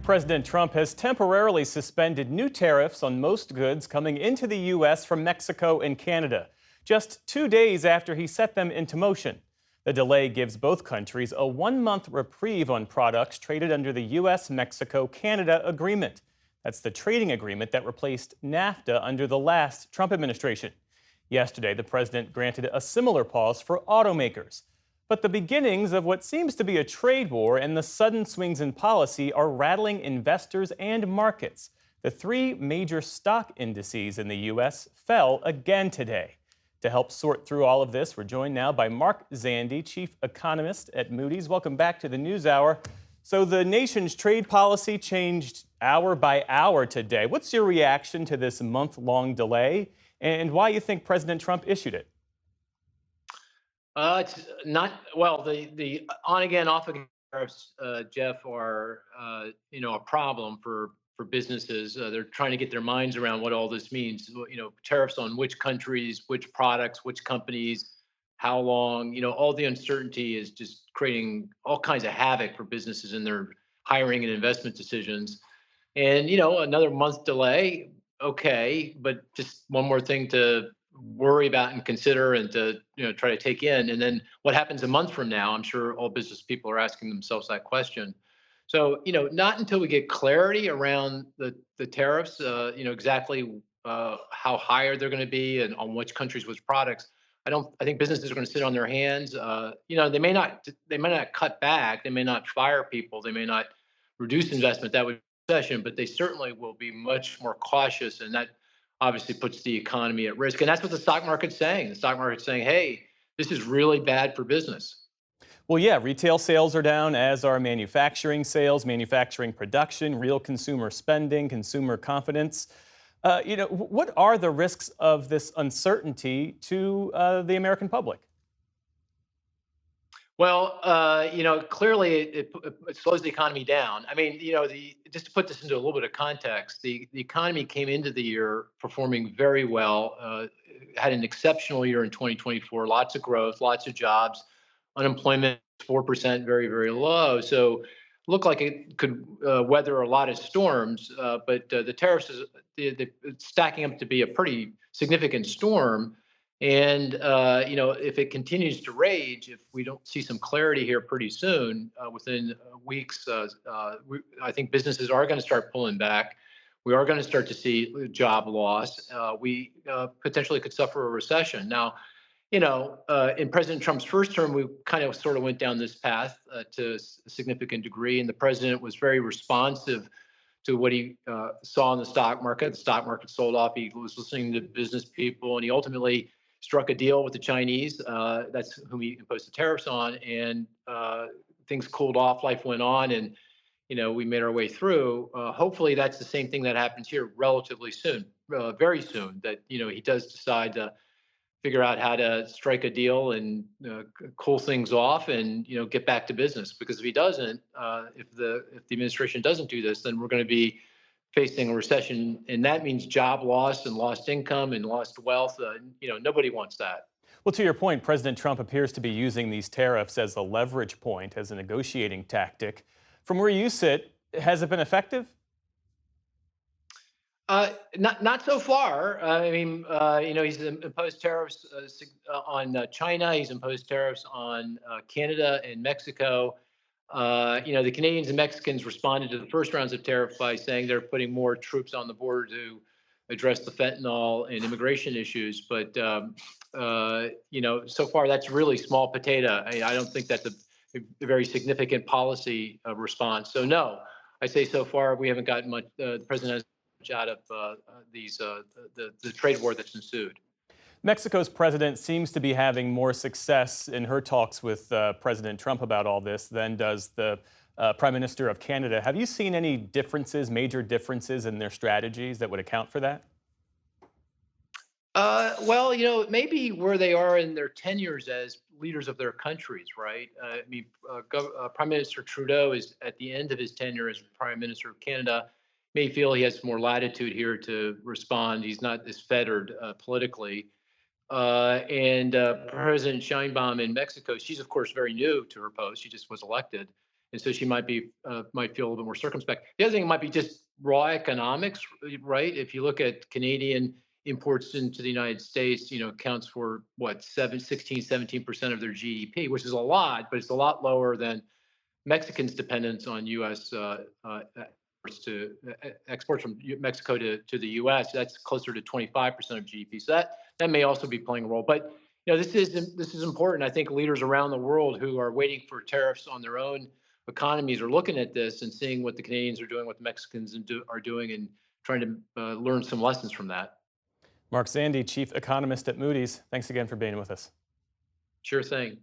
President Trump has temporarily suspended new tariffs on most goods coming into the U.S. from Mexico and Canada, just 2 days after he set them into motion. The delay gives both countries a 1 month reprieve on products traded under the U.S. Mexico Canada agreement. That's the trading agreement that replaced NAFTA under the last Trump administration. Yesterday, the president granted a similar pause for automakers. But the beginnings of what seems to be a trade war and the sudden swings in policy are rattling investors and markets. The three major stock indices in the U.S. fell again today. To help sort through all of this, we're joined now by Mark Zandi, chief economist at Moody's. Welcome back to the NewsHour. So the nation's trade policy changed hour by hour today. What's your reaction to this month-long delay and why you think President Trump issued it? It's not well. The on again, off again tariffs, Jeff, are a problem for businesses. They're trying to get their minds around what all this means. Tariffs on which countries, which products, which companies, how long. All the uncertainty is just creating all kinds of havoc for businesses in their hiring and investment decisions. And another month delay, okay, but just one more thing to worry about and consider and to try to take in. And then what happens a month from now? I'm sure all business people are asking themselves that question. So not until we get clarity around the tariffs, exactly how high they're going to be and on which countries, which products. I think businesses are going to sit on their hands. They may not cut back, they may not fire people, they may not reduce investment. That would be a recession, but they certainly will be much more cautious, and that obviously puts the economy at risk. And that's what the stock market's saying. The stock market's saying, hey, this is really bad for business. Well, yeah, retail sales are down, as are manufacturing sales, manufacturing production, real consumer spending, consumer confidence. What are the risks of this uncertainty to the American public? Well, clearly it slows the economy down. I mean, just to put this into a little bit of context, the economy came into the year performing very well, had an exceptional year in 2024, lots of growth, lots of jobs, unemployment 4%, very, very low. So looked like it could weather a lot of storms, but the tariffs is it's stacking up to be a pretty significant storm. And if it continues to rage, if we don't see some clarity here pretty soon, within weeks, I think businesses are going to start pulling back. We are going to start to see job loss. We potentially could suffer a recession. Now, in President Trump's first term, we kind of sort of went down this path to a significant degree, and the president was very responsive to what he saw in the stock market. The stock market sold off. He was listening to business people, and he ultimately struck a deal with the Chinese. That's whom he imposed the tariffs on, and things cooled off. Life went on, and we made our way through. Hopefully, that's the same thing that happens here relatively soon, very soon. That he does decide to figure out how to strike a deal and cool things off, and get back to business. Because if he doesn't, if the administration doesn't do this, then we're going to be facing a recession, and that means job loss and lost income and lost wealth. Nobody wants that. Well, to your point, President Trump appears to be using these tariffs as a leverage point, as a negotiating tactic. From where you sit, has it been effective? Not so far. I mean, he's imposed tariffs on China. He's imposed tariffs on Canada and Mexico. The Canadians and Mexicans responded to the first rounds of tariff by saying they're putting more troops on the border to address the fentanyl and immigration issues. But so far that's really small potato. I don't think that's a very significant policy response. So no, I say so far we haven't gotten much. The president has much out of the trade war that's ensued. Mexico's president seems to be having more success in her talks with President Trump about all this than does the Prime Minister of Canada. Have you seen any differences, major differences in their strategies that would account for that? Well, maybe where they are in their tenures as leaders of their countries, right? I mean, Prime Minister Trudeau is at the end of his tenure as Prime Minister of Canada. May feel he has more latitude here to respond. He's not as fettered politically. And President Sheinbaum in Mexico, she's of course very new to her post. She just was elected, and so she might feel a little bit more circumspect. The other thing might be just raw economics, right? If you look at Canadian imports into the United States, accounts for what, 17% of their GDP, which is a lot, but it's a lot lower than Mexicans' dependence on U.S. Exports from Mexico to the U.S. That's closer to 25% of GDP. So that may also be playing a role. But this is important. I think leaders around the world who are waiting for tariffs on their own economies are looking at this and seeing what the Canadians are doing, what the Mexicans are doing, and trying to learn some lessons from that. Mark Zandi, chief economist at Moody's. Thanks again for being with us. Sure thing.